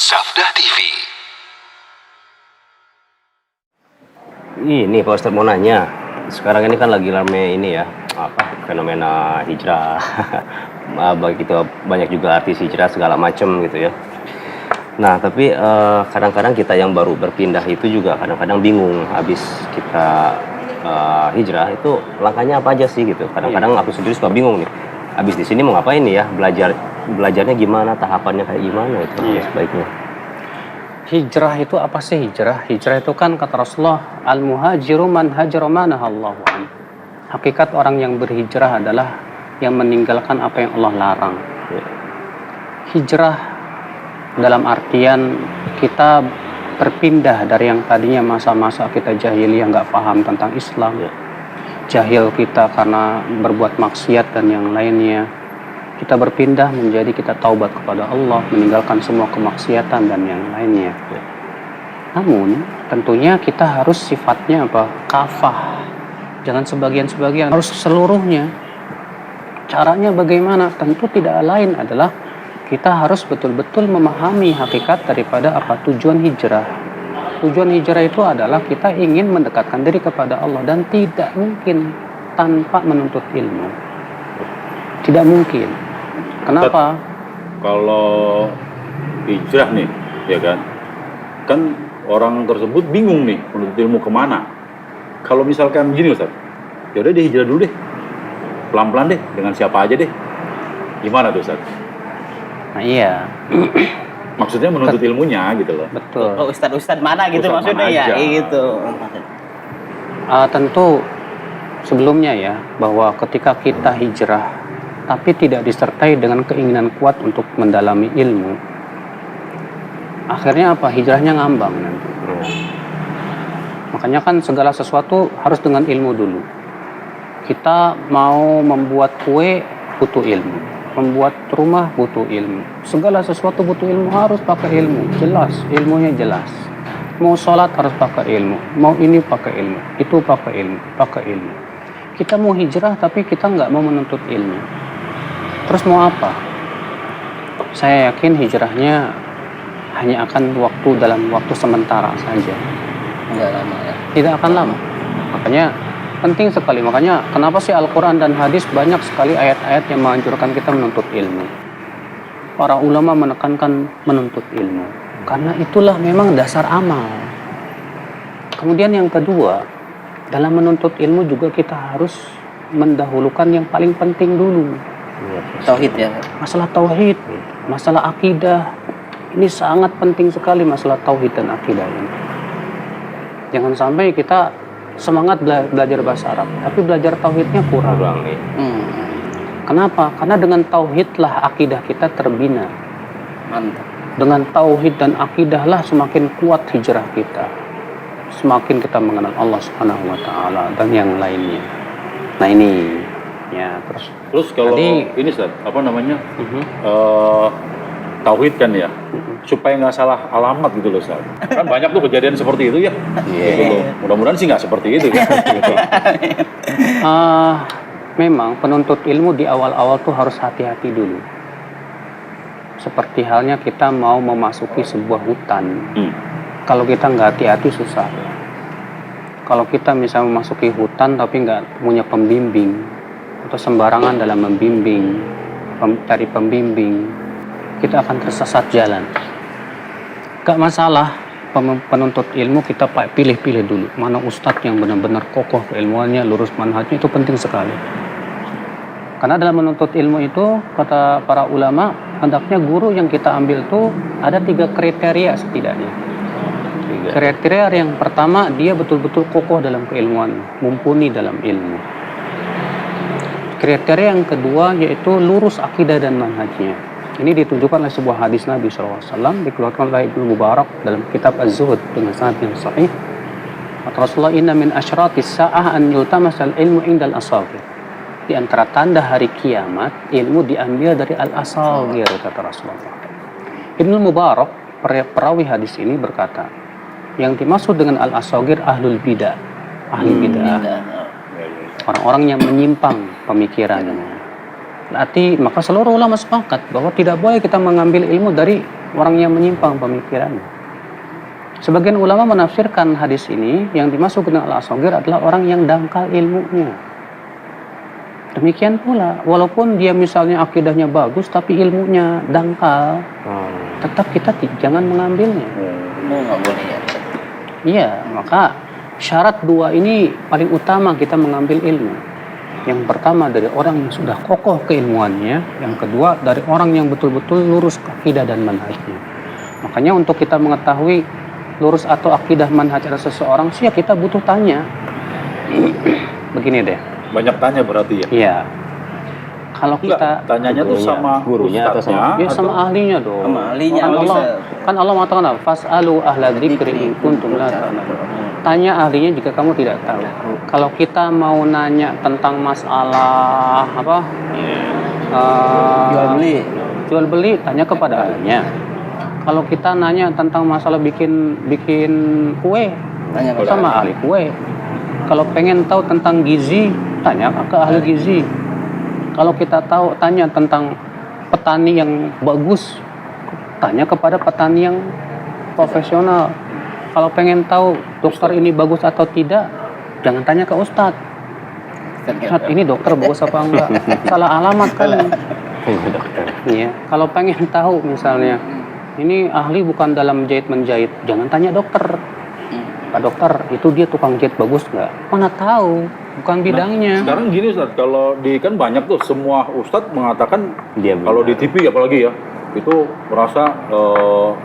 Safdah TV. Ini Pak Ustadz mau nanya, sekarang ini kan lagi rame ini ya, fenomena hijrah, begitu banyak juga artis hijrah segala macam gitu ya. Nah tapi kadang-kadang kita yang baru berpindah itu juga kadang-kadang bingung, habis kita hijrah itu langkahnya apa aja sih gitu. Kadang-kadang aku sendiri suka bingung nih, habis di sini mau ngapain nih ya, belajarnya gimana, tahapannya kayak gimana itu sebaiknya. Hijrah itu apa sih hijrah? Hijrah itu kan kata Rasulullah, al-muhajiru man hajara ma nahallahu an. Hakikat orang yang berhijrah adalah yang meninggalkan apa yang Allah larang. Hijrah dalam artian kita berpindah dari yang tadinya masa-masa kita jahiliyah nggak paham tentang Islam, jahil kita karena berbuat maksiat dan yang lainnya. Kita berpindah menjadi kita taubat kepada Allah, meninggalkan semua kemaksiatan dan yang lainnya. Namun tentunya kita harus sifatnya apa? Kafah. Jangan sebagian-sebagian, harus seluruhnya. Caranya bagaimana? Tentu tidak lain adalah kita harus betul-betul memahami hakikat daripada apa tujuan hijrah. Tujuan hijrah itu adalah kita ingin mendekatkan diri kepada Allah dan tidak mungkin tanpa menuntut ilmu. Tidak mungkin. Kenapa? Kalau hijrah nih, ya kan orang tersebut bingung nih menuntut ilmu kemana. Kalau misalkan begini Ustaz, ya udah dia hijrah dulu deh, pelan-pelan deh, dengan siapa aja deh. Gimana tuh Ustaz? Nah iya. Maksudnya menuntut ilmunya gitu loh. Betul. Oh, ustad mana gitu Ustadz maksudnya mana ya, aja. gitu. Tentu sebelumnya ya, bahwa ketika kita hijrah tapi tidak disertai dengan keinginan kuat untuk mendalami ilmu, akhirnya apa? Hijrahnya ngambang nanti. Makanya kan segala sesuatu harus dengan ilmu dulu. Kita mau membuat kue butuh ilmu, membuat rumah butuh ilmu, segala sesuatu butuh ilmu, harus pakai ilmu, jelas, ilmunya jelas. Mau sholat harus pakai ilmu, mau ini pakai ilmu, itu pakai ilmu, pakai ilmu. Kita mau hijrah tapi kita nggak mau menuntut ilmu. Terus mau apa? Saya yakin hijrahnya hanya akan dalam waktu sementara saja. Enggak lama ya. Tidak akan lama. Makanya penting sekali. Makanya kenapa sih Al-Quran dan hadis banyak sekali ayat-ayat yang menganjurkan kita menuntut ilmu. Para ulama menekankan menuntut ilmu. Karena itulah memang dasar amal. Kemudian yang kedua, dalam menuntut ilmu juga kita harus mendahulukan yang paling penting dulu. Tauhid ya. Masalah tauhid, masalah akidah. Ini sangat penting sekali masalah tauhid dan akidah ini. Jangan sampai kita semangat belajar bahasa Arab, tapi belajar tauhidnya kurang. Kenapa? Karena dengan tauhidlah akidah kita terbina. Mantap. Dengan tauhid dan akidahlah semakin kuat hijrah kita. Semakin kita mengenal Allah Subhanahu wa taala dan yang lainnya. Nah ini ya, Terus kalau tadi, ini Ustaz, apa namanya? Tauhid kan ya, supaya nggak salah alamat gitu loh Ustaz. Kan banyak tuh kejadian seperti itu ya. Gitu. Mudah-mudahan sih nggak seperti itu ya. Gitu. Memang penuntut ilmu di awal-awal tuh harus hati-hati dulu. Seperti halnya kita mau memasuki sebuah hutan. Kalau kita nggak hati-hati susah. Kalau kita misalnya memasuki hutan tapi nggak punya pembimbing atau sembarangan dalam membimbing, cari pembimbing, kita akan tersesat jalan. Gak masalah penuntut ilmu kita pilih-pilih dulu mana ustadz yang benar-benar kokoh keilmuannya, lurus manhajnya, itu penting sekali. Karena dalam menuntut ilmu itu kata para ulama, hendaknya guru yang kita ambil tuh ada 3 kriteria setidaknya. Kriteria yang pertama, dia betul-betul kokoh dalam keilmuan, mumpuni dalam ilmu. Kriteria yang kedua yaitu lurus akidah dan manhajnya. Ini ditunjukkan oleh sebuah hadis Nabi SAW, dikeluarkan oleh Ibnu Mubarak dalam kitab Az-Zuhud dengan sanad yang sahih. Kata Rasulullah, inna min asyratis sa'ah an yultamasal ilmu indal asagir. Di antara tanda hari kiamat, ilmu diambil dari al-asagir, kata Rasulullah. Ibnu Mubarak, perawi hadis ini berkata, yang dimaksud dengan al-asagir ahlul bidah, ahli bidah, orang-orang yang menyimpang pemikirannya, Berarti maka seluruh ulama sepakat bahwa tidak boleh kita mengambil ilmu dari orang yang menyimpang pemikirannya. Sebagian ulama menafsirkan hadis ini yang dimaksud dengan al-asagir adalah orang yang dangkal ilmunya. Demikian pula, walaupun dia misalnya akidahnya bagus tapi ilmunya dangkal, tetap kita jangan mengambilnya. Nggak boleh ya. Iya, maka syarat dua ini paling utama kita mengambil ilmu. Yang pertama dari orang yang sudah kokoh keilmuannya, yang kedua dari orang yang betul-betul lurus akidah dan manhajnya. Makanya untuk kita mengetahui lurus atau akidah manhaj ada seseorang sih ya kita butuh tanya. Begini deh. Banyak tanya berarti ya? Iya. Kalau kita tanyanya tuh sama gurunya atau sama ya sama ahlinya dong. Sama ahlinya, Kan Allah, bisa. kan Allah mengatakan apa? Fas'alu ahla dzikri in kuntum la ta'lamun. Tanya ahlinya jika kamu tidak tahu. Kalau kita mau nanya tentang masalah apa? Jual beli. Jual beli, tanya kepada ahlinya. Kalau kita nanya tentang masalah bikin kue, Tanya kepada sama ahli kue. Kalau pengen tahu tentang gizi, tanya ke ahli gizi. Kalau kita tanya tentang petani yang bagus, tanya kepada petani yang profesional. Kalau pengen tahu dokter ini bagus atau tidak, jangan tanya ke ustadz. Ustadz, ini dokter bagus apa enggak? Salah alamat kan. dokter. Iya. Kalau pengen tahu misalnya, ini ahli bukan dalam jahit menjahit, jangan tanya dokter. Pak dokter, itu dia tukang jahit bagus nggak? Mana tahu, bukan bidangnya. Sekarang gini Ustaz, kalau kan banyak tuh semua Ustadz mengatakan Dia kalau di TV apalagi ya, itu merasa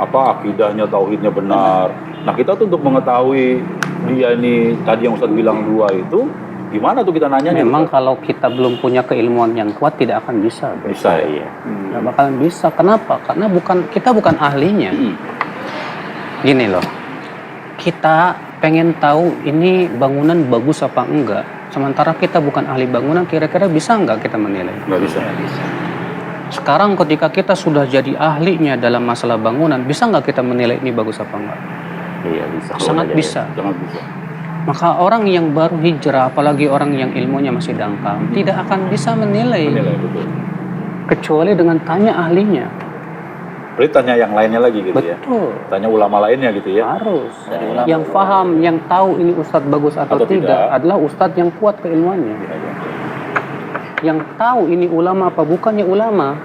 akidahnya, tauhidnya benar. Nah kita tuh untuk mengetahui dia ini tadi yang Ustadz bilang dua itu, gimana tuh kita nanya? Memang kalau kita belum punya keilmuan yang kuat tidak akan bisa. Bisa ya? Iya. Nggak bakalan bisa. Kenapa? Karena kita bukan ahlinya. Gini loh, kita pengen tahu ini bangunan bagus apa enggak. Sementara kita bukan ahli bangunan, kira-kira bisa enggak kita menilai? Nggak bisa. Sekarang ketika kita sudah jadi ahlinya dalam masalah bangunan, bisa nggak kita menilai ini bagus apa enggak? Iya bisa. Sangat Boleh bisa. Jangan bisa. Maka orang yang baru hijrah, apalagi orang yang ilmunya masih dangkal, tidak akan bisa menilai. Menilai betul. Kecuali dengan tanya ahlinya. Berarti tanya yang lainnya lagi gitu ya? Betul. Tanya ulama lainnya gitu ya? Harus. Dari ulama. Yang paham, yang tahu ini ustadz bagus atau Atau tidak, tidak. adalah ustadz yang kuat keilmuannya. Iya, iya. Yang tahu ini ulama apa bukannya ulama.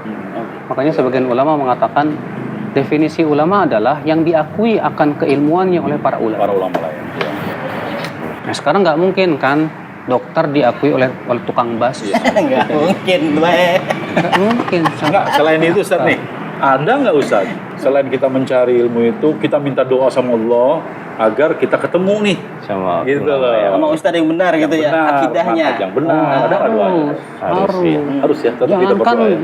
Makanya sebagian ulama mengatakan definisi ulama adalah yang diakui akan keilmuannya oleh para ulama. Para ulama lain. Iya. Nah sekarang nggak mungkin kan dokter diakui oleh tukang bas. Nggak mungkin, Mbak. Nggak mungkin. Enggak, selain itu Ustaz nih, ada nggak Ustaz? Selain kita mencari ilmu itu, kita minta doa sama Allah agar kita ketemu nih. Sama Gitu ulama loh. ya. Sama ustadz yang benar gitu ya, Benar, akidahnya. manhaj yang benar. Ada nggak doanya? Harus, ya. Harus ya, tetap kita Jangankan berdoa ya.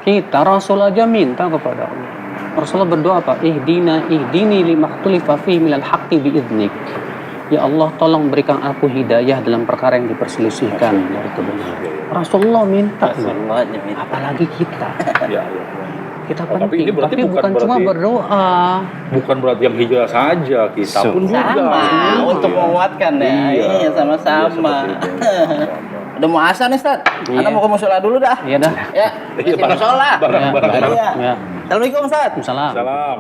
kita, Rasul aja minta kepada Allah. Rasulullah berdoa apa? Ihdini limaktulifa fihi minal haqqi biidnik. Ya Allah, tolong berikan aku hidayah dalam perkara yang diperselisihkan dari kebenaran. Rasulullah minta. Rasulullah aja minta. Apalagi kita. Ya, ya. Kita Oh, tapi penting. ini berarti Tapi bukan bukan cuma berarti- berdoa. Bukan berarti yang hijrah saja, kita pun juga. Sama, untuk menguatkan ya. Iya, sama-sama. Iya, seperti itu. Udah mau asar nih, Ustaz. Iya. Ana mau ke musola dulu dah. Iya dah. Ya, Iya, ke musola. barang-barang. Iya. Ya. Assalamualaikum, Ustaz. Salam. Salam.